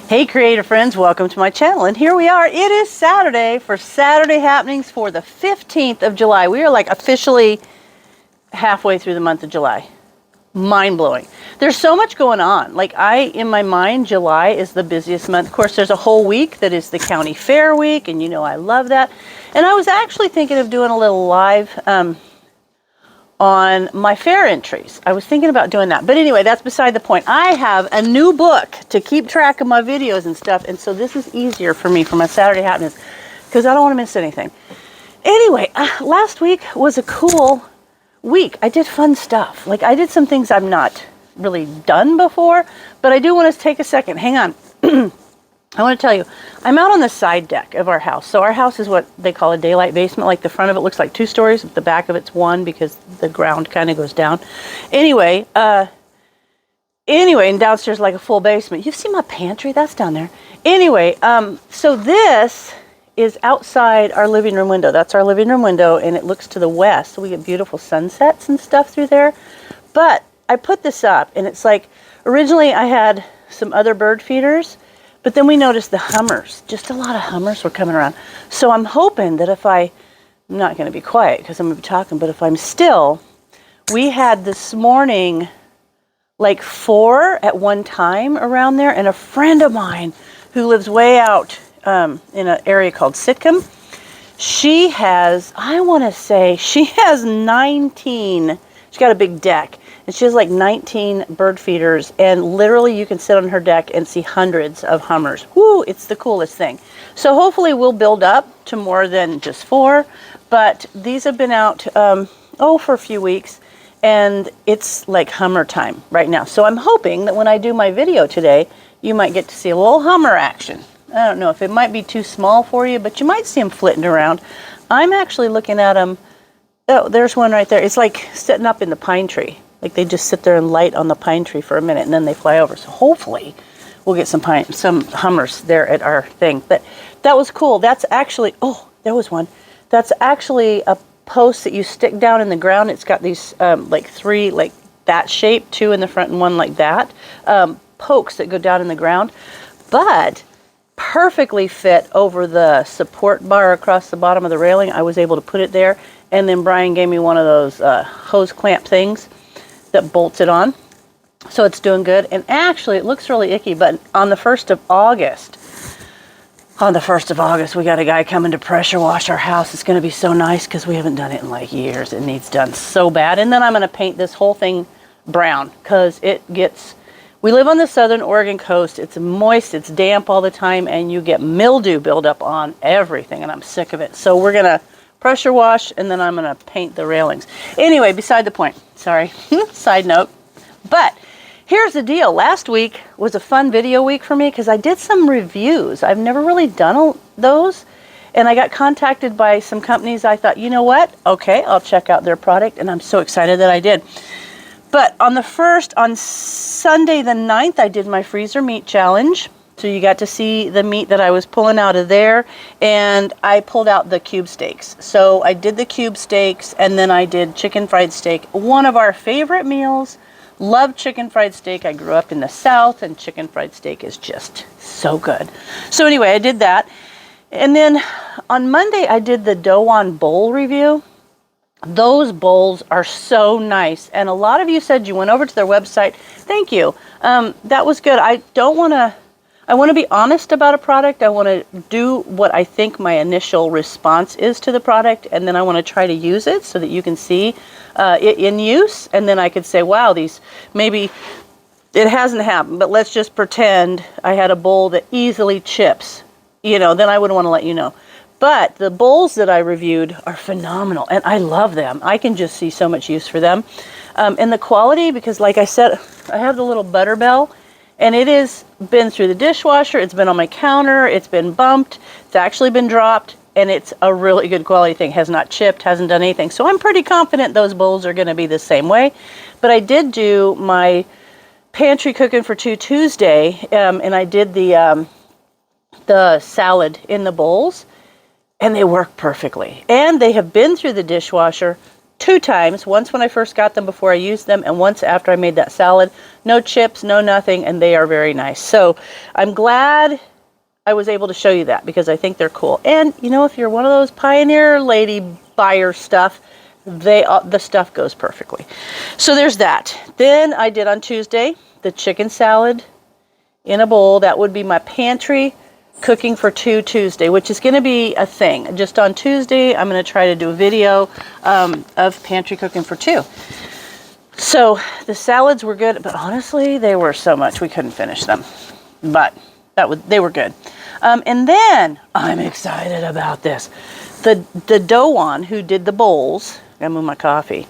Hey creative friends, welcome to my channel, and here we are. It is Saturday for Saturday happenings for the 15th of July. We are like officially halfway through the month of July. Mind-blowing. There's so much going on. Like in my mind, July is the busiest month. Of course, there's a whole week that is the county fair week, and you know I love that. And I was actually thinking of doing a little live on my fair entries. I was thinking about doing that. But anyway, that's beside the point. I have a new book to keep track of my videos and stuff. And so this is easier for me for my Saturday happenings because I don't want to miss anything. Anyway, last week was a cool week. I did fun stuff. Like I did some things I've not really done before, but I do want to take a second. Hang on. I want to tell you, I'm out on the side deck of our house. So our house is what they call a daylight basement. Like the front of it looks like 2 stories, but the back of it's 1 because the ground kind of goes down. Anyway, and downstairs like a full basement. You see my pantry? That's down there. Anyway, so this is outside our living room window. That's our living room window, and it looks to the west. So we get beautiful sunsets and stuff through there. But I put this up, and it's like, originally I had some other bird feeders, but then we noticed the hummers. Just a lot of hummers were coming around. So I'm hoping that I'm not going to be quiet because I'm going to be talking, but if I'm still, we had this morning like 4 at one time around there, and a friend of mine who lives way out in an area called Sitcom, she has, I want to say, she has 19, she's got a big deck, and she has like 19 bird feeders, and literally you can sit on her deck and see hundreds of hummers. Woo, it's the coolest thing. So hopefully we'll build up to more than just 4, but these have been out, for a few weeks, and it's like hummer time right now. So I'm hoping that when I do my video today, you might get to see a little hummer action. I don't know if it might be too small for you, but you might see them flitting around. I'm actually looking at them. Oh, there's one right there. It's like sitting up in the pine tree. Like they just sit there and light on the pine tree for a minute, and then they fly over. So hopefully we'll get some hummers there at our thing. But that was cool. That's actually, there was one. That's actually a post that you stick down in the ground. It's got these like 3 like that shape, 2 in the front and 1 like that, pokes that go down in the ground, but perfectly fit over the support bar across the bottom of the railing. I was able to put it there, and then Brian gave me one of those hose clamp things that bolts it on. So it's doing good. And actually it looks really icky, but on the 1st of August, we got a guy coming to pressure wash our house. It's going to be so nice because we haven't done it in like years. It needs done so bad. And then I'm going to paint this whole thing brown because we live on the southern Oregon coast. It's moist, it's damp all the time, and you get mildew buildup on everything, and I'm sick of it. So we're going to pressure wash, and then I'm going to paint the railings. Anyway, beside the point. Sorry, side note. But here's the deal. Last week was a fun video week for me because I did some reviews. I've never really done those, and I got contacted by some companies. I thought, you know what? Okay, I'll check out their product, and I'm so excited that I did. But on Sunday the 9th, I did my freezer meat challenge. So you got to see the meat that I was pulling out of there, and I pulled out the cube steaks. So I did the cube steaks, and then I did chicken fried steak. One of our favorite meals. Love chicken fried steak. I grew up in the South, and chicken fried steak is just so good. So anyway, I did that. And then on Monday, I did the Dowan bowl review. Those bowls are so nice, and a lot of you said you went over to their website. Thank you. That was good. I want to be honest about a product. I want to do what I think my initial response is to the product, and then I want to try to use it so that you can see it in use, and then I could say, wow, maybe it hasn't happened, but let's just pretend I had a bowl that easily chips. Then I would want to let you know. But the bowls that I reviewed are phenomenal, and I love them. I can just see so much use for them. And the quality, because like I said, I have the little butter bell, and it has been through the dishwasher, it's been on my counter, it's been bumped, it's actually been dropped, and it's a really good quality thing. Has not chipped, hasn't done anything. So I'm pretty confident those bowls are going to be the same way. But I did do my pantry cooking for 2 Tuesday, and I did the salad in the bowls. And they work perfectly. And they have been through the dishwasher 2 times. Once when I first got them before I used them, and once after I made that salad. No chips, no nothing, and they are very nice. So I'm glad I was able to show you that because I think they're cool. And you know, if you're one of those Pioneer lady buyer stuff, the stuff goes perfectly. So there's that. Then I did on Tuesday the chicken salad in a bowl. That would be my pantry cooking for 2 Tuesday, which is going to be a thing. Just on Tuesday, I'm going to try to do a video of pantry cooking for 2. So the salads were good, but honestly, they were so much we couldn't finish them. But they were good. And then I'm excited about this. The Dowan who did the bowls, I gotta move my coffee.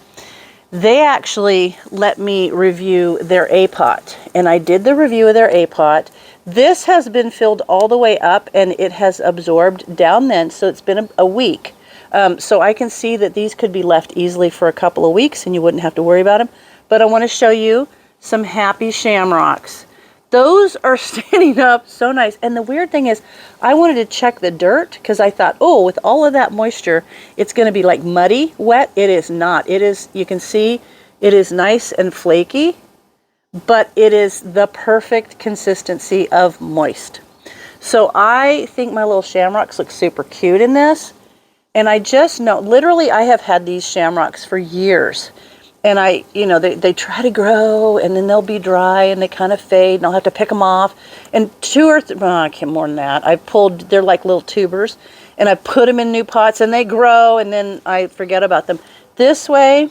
They actually let me review their A-pot, and I did the review of their A-pot. This has been filled all the way up, and it has absorbed down then, so it's been a week. So I can see that these could be left easily for a couple of weeks, and you wouldn't have to worry about them. But I want to show you some happy shamrocks. Those are standing up so nice. And the weird thing is, I wanted to check the dirt because I thought, oh, with all of that moisture, it's going to be like muddy, wet. It is not. It is, you can see, it is nice and flaky, but it is the perfect consistency of moist. So I think my little shamrocks look super cute in this. And I just know, literally, I have had these shamrocks for years. And they try to grow, and then they'll be dry, and they kind of fade, and I'll have to pick them off. And 2 or 3, I can't more than that. They're like little tubers, and I put them in new pots, and they grow, and then I forget about them. This way,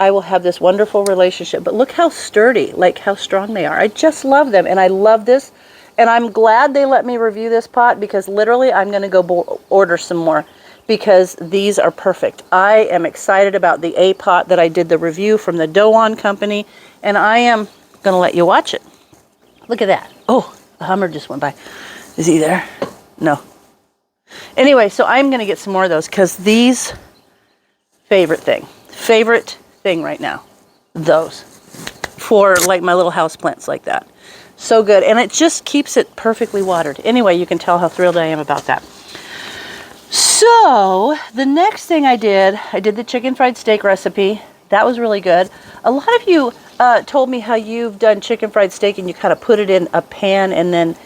I will have this wonderful relationship. But look how sturdy, like how strong they are. I just love them, and I love this. And I'm glad they let me review this pot because literally I'm going to go order some more, because these are perfect. I am excited about the A-pot that I did the review from the Dowan company, and I am going to let you watch it. Look at that. Oh, the Hummer just went by. Is he there? No. Anyway, so I'm going to get some more of those because these, favorite thing right now, those, for like my little house plants like that. So good, and it just keeps it perfectly watered. Anyway, you can tell how thrilled I am about that. So the next thing I did the chicken fried steak recipe. That was really good. A lot of you told me how you've done chicken fried steak and you kind of put it in a pan and then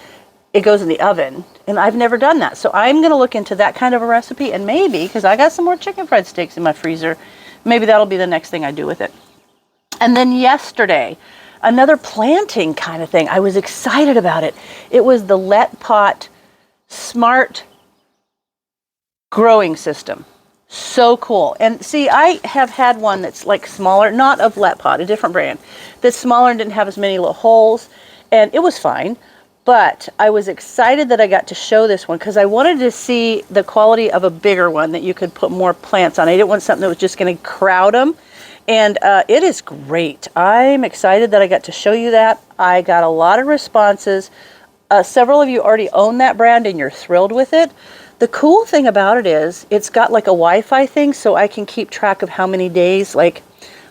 it goes in the oven. And I've never done that. So I'm going to look into that kind of a recipe, and maybe, because I got some more chicken fried steaks in my freezer, maybe that'll be the next thing I do with it. And then yesterday, another planting kind of thing. I was excited about it. It was the Letpot Smart growing system. So cool. And see, I have had one that's like smaller, not of Letpot, a different brand, that's smaller and didn't have as many little holes, and it was fine. But I was excited that I got to show this one because I wanted to see the quality of a bigger one that you could put more plants on. I didn't want something that was just going to crowd them. And it is great. I'm excited that I got to show you that. I got a lot of responses. Several of you already own that brand and you're thrilled with it. The cool thing about it is it's got like a Wi-Fi thing, so I can keep track of how many days, like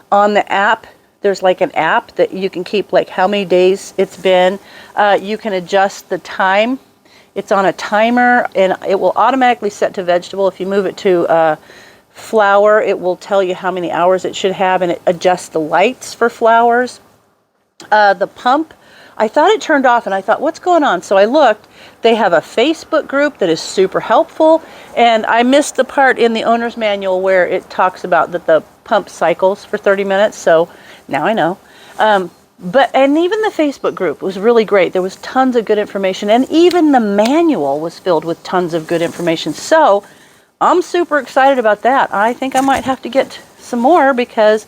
on the app, there's like an app that you can keep like how many days it's been. You can adjust the time. It's on a timer and it will automatically set to vegetable. If you move it to flower, it will tell you how many hours it should have, and it adjusts the lights for flowers. The pump, I thought it turned off and I thought, what's going on? So I looked. They have a Facebook group that is super helpful, and I missed the part in the owner's manual where it talks about that the pump cycles for 30 minutes, so now I know. And even the Facebook group was really great. There was tons of good information, and even the manual was filled with tons of good information. So I'm super excited about that. I think I might have to get some more because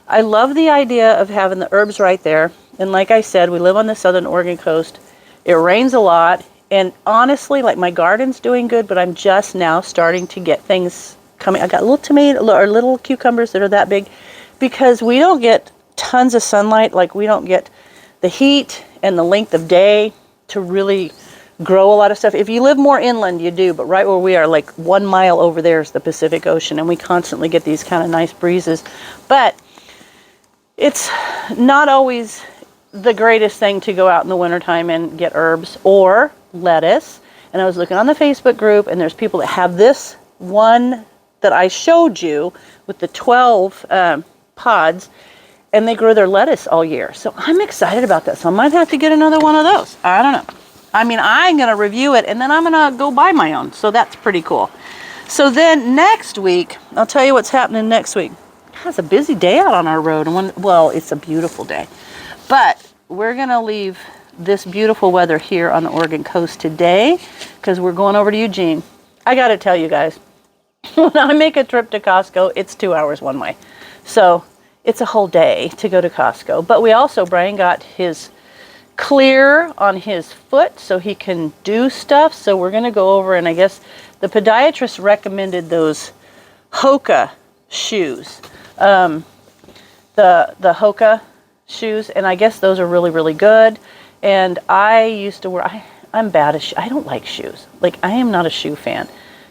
I love the idea of having the herbs right there. And like I said, we live on the southern Oregon coast. It rains a lot. And honestly, like my garden's doing good, but I'm just now starting to get things coming. I got little tomato or little cucumbers that are that big because we don't get tons of sunlight. Like we don't get the heat and the length of day to really grow a lot of stuff. If you live more inland, you do, but right where we are, like 1 mile over there is the Pacific Ocean, and we constantly get these kind of nice breezes. But it's not always the greatest thing to go out in the wintertime and get herbs or lettuce. And I was looking on the Facebook group, and there's people that have this one that I showed you with the 12 pods, and they grow their lettuce all year. So I'm excited about that. So I might have to get another one of those. I don't know. I mean, I'm going to review it, and then I'm going to go buy my own. So that's pretty cool. So then next week, I'll tell you what's happening next week. It's a busy day out on our road. Well, it's a beautiful day. But we're going to leave this beautiful weather here on the Oregon coast today because we're going over to Eugene. I got to tell you guys, when I make a trip to Costco, it's 2 hours one way. So it's a whole day to go to Costco. But we also, Brian got his clear on his foot so he can do stuff. So we're going to go over, and I guess the podiatrist recommended those Hoka shoes. The Hoka shoes, and I guess those are really, really good. And I used to wear, I'm bad at I don't like shoes. Like, I am not a shoe fan.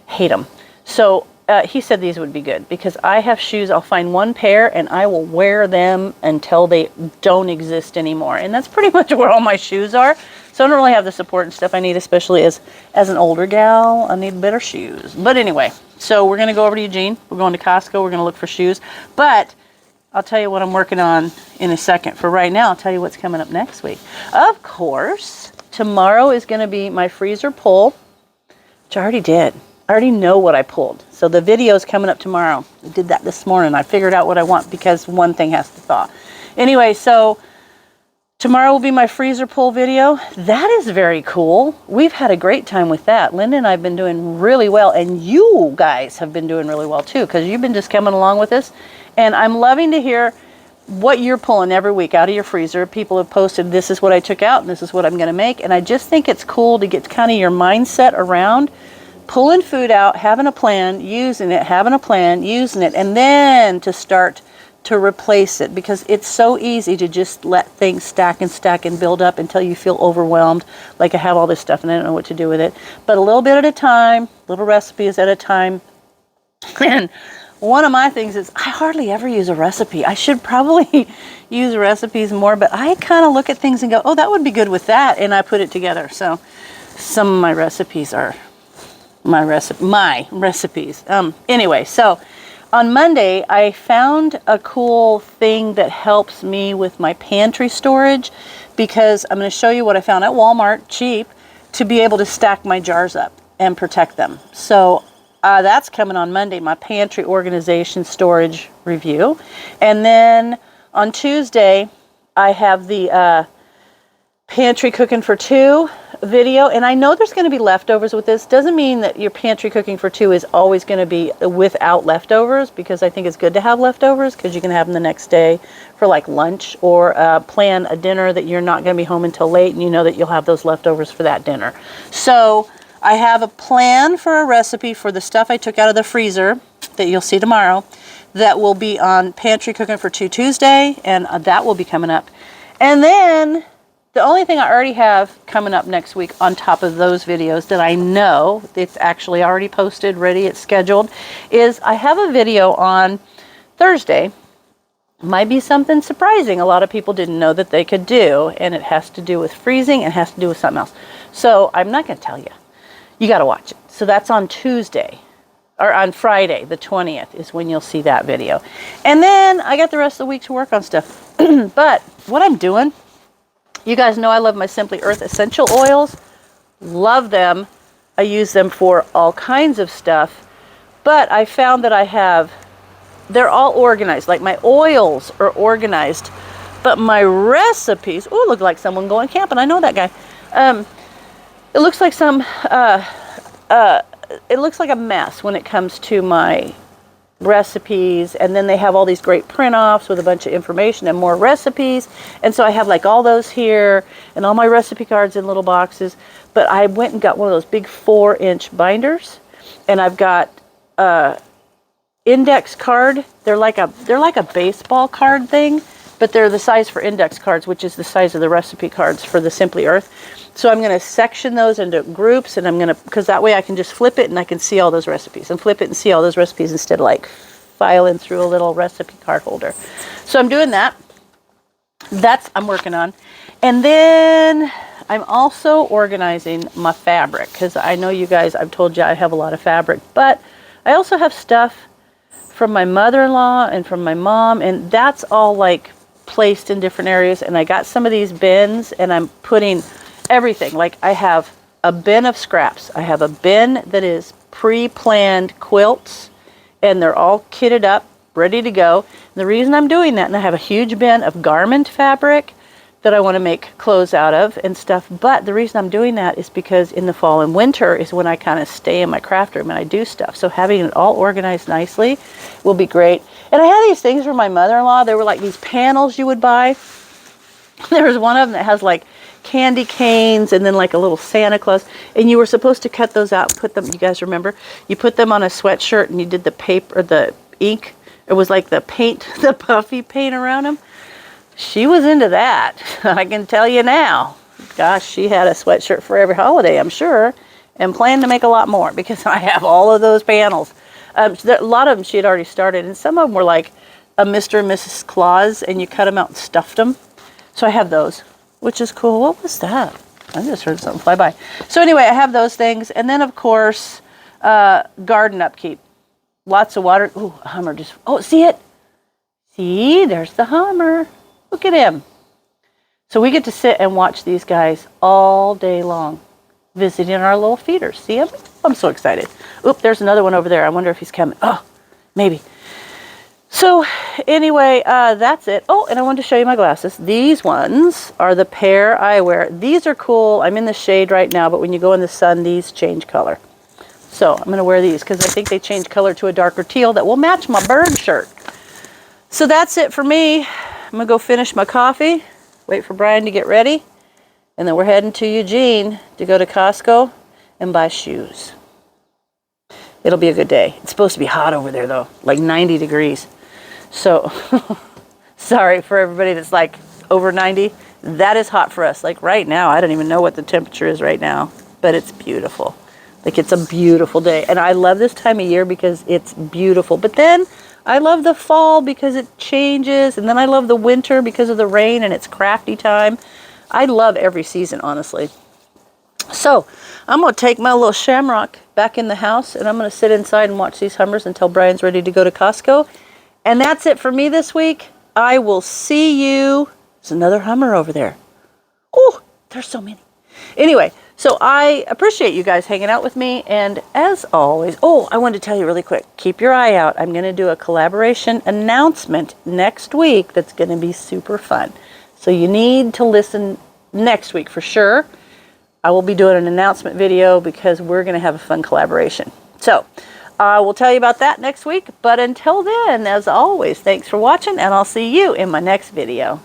Hate them. So he said these would be good because I have shoes. I'll find one pair and I will wear them until they don't exist anymore. And that's pretty much where all my shoes are. So I don't really have the support and stuff I need, especially as an older gal. I need better shoes. But anyway, so we're going to go over to Eugene. We're going to Costco. We're going to look for shoes. But I'll tell you what I'm working on in a second. For right now, I'll tell you what's coming up next week. Of course, tomorrow is going to be my freezer pull, which I already did. I already know what I pulled. So the video is coming up tomorrow. I did that this morning. I figured out what I want because one thing has to thaw. Anyway, so tomorrow will be my freezer pull video. That is very cool. We've had a great time with that. Linda and I have been doing really well, and you guys have been doing really well too because you've been just coming along with us. And I'm loving to hear what you're pulling every week out of your freezer. People have posted, this is what I took out and this is what I'm going to make. And I just think it's cool to get kind of your mindset around pulling food out, having a plan, using it, having a plan, using it, and then to start to replace it, because it's so easy to just let things stack and build up until you feel overwhelmed, like I have all this stuff and I don't know what to do with it. But a little bit at a time, little recipes at a time. And one of my things is I hardly ever use a recipe. I should probably use recipes more, but I kind of look at things and go, oh, that would be good with that, and I put it together. So some of my recipes are my recipes. Anyway, so on Monday, I found a cool thing that helps me with my pantry storage, because I'm going to show you what I found at Walmart, cheap, to be able to stack my jars up and protect them. So that's coming on Monday, my pantry organization storage review. And then on Tuesday, I have the pantry cooking for two video, and I know there's going to be leftovers with this. Doesn't mean that your pantry cooking for two is always going to be without leftovers, because I think it's good to have leftovers because you can have them the next day for like lunch, or plan a dinner that you're not going to be home until late and you know that you'll have those leftovers for that dinner. So I have a plan for a recipe for the stuff I took out of the freezer that you'll see tomorrow that will be on Pantry Cooking for Two Tuesday, and that will be coming up. And then the only thing I already have coming up next week on top of those videos that I know it's actually already posted, ready, it's scheduled, is I have a video on Thursday. Might be something surprising a lot of people didn't know that they could do, and it has to do with freezing and has to do with something else. So I'm not going to tell you. You got to watch it. So that's on Tuesday, or on Friday, the 20th is when you'll see that video. And then I got the rest of the week to work on stuff. But what I'm doing, you guys know I love my Simply Earth essential oils. Love them. I use them for all kinds of stuff. But I found that they're all organized. Like my oils are organized. But my recipes, oh, look like someone going camping. I know that guy. It looks like it looks like a mess when it comes to my recipes, and then they have all these great print-offs with a bunch of information and more recipes, and so I have like all those here and all my recipe cards in little boxes. But I went and got one of those big 4-inch binders, and I've got index card. They're like a baseball card thing, but they're the size for index cards, which is the size of the recipe cards for the Simply Earth. So I'm going to section those into groups, and I'm going to, because that way I can just flip it and I can see all those recipes, and flip it and see all those recipes instead of like filing through a little recipe card holder. So I'm doing that. I'm working on. And then I'm also organizing my fabric, because I know you guys, I've told you I have a lot of fabric, but I also have stuff from my mother-in-law and from my mom, and that's all like placed in different areas. And I got some of these bins, and I'm putting everything. Like I have a bin of scraps. I have a bin that is pre-planned quilts, and they're all kitted up, ready to go. And the reason I'm doing that, and I have a huge bin of garment fabric that I want to make clothes out of and stuff. But the reason I'm doing that is because in the fall and winter is when I kind of stay in my craft room and I do stuff. So having it all organized nicely will be great. And I had these things from my mother-in-law. They were like these panels you would buy. There was one of them that has like candy canes and then like a little Santa Claus. And you were supposed to cut those out and put them, you guys remember? You put them on a sweatshirt and you did the paper, the ink. It was like the paint, the puffy paint around them. She was into that. I can tell you now. Gosh, she had a sweatshirt for every holiday, I'm sure, and planned to make a lot more because I have all of those panels. A lot of them she had already started, and some of them were like a Mr. and Mrs. Claus, and you cut them out and stuffed them. So I have those, which is cool. What was that? I just heard something fly by. So anyway, I have those things, and then of course, garden upkeep. Lots of water. Ooh, a Hummer just, oh, see it? See, there's the Hummer. Look at him. So we get to sit and watch these guys all day long, visiting our little feeders. See him? I'm so excited. Oop, there's another one over there. I wonder if he's coming. Oh, maybe. So anyway, that's it. Oh, and I wanted to show you my glasses. These ones are the pair I wear. These are cool. I'm in the shade right now, but when you go in the sun, these change color. So I'm going to wear these because I think they change color to a darker teal that will match my bird shirt. So that's it for me. I'm going to go finish my coffee, wait for Brian to get ready, and then we're heading to Eugene to go to Costco and buy shoes. It'll be a good day. It's supposed to be hot over there, though, like 90 degrees. So, sorry for everybody that's like over 90. That is hot for us. Like right now, I don't even know what the temperature is right now, but it's beautiful. Like it's a beautiful day. And I love this time of year because it's beautiful. But then I love the fall because it changes, and then I love the winter because of the rain and it's crafty time. I love every season, honestly. So I'm going to take my little Shamrock back in the house, and I'm going to sit inside and watch these Hummers until Brian's ready to go to Costco. And that's it for me this week. I will see you. There's another Hummer over there. Oh, there's so many. Anyway, so I appreciate you guys hanging out with me, and as always, oh, I wanted to tell you really quick, keep your eye out. I'm going to do a collaboration announcement next week that's going to be super fun. So you need to listen next week for sure. I will be doing an announcement video because we're going to have a fun collaboration. So I will tell you about that next week, but until then, as always, thanks for watching, and I'll see you in my next video.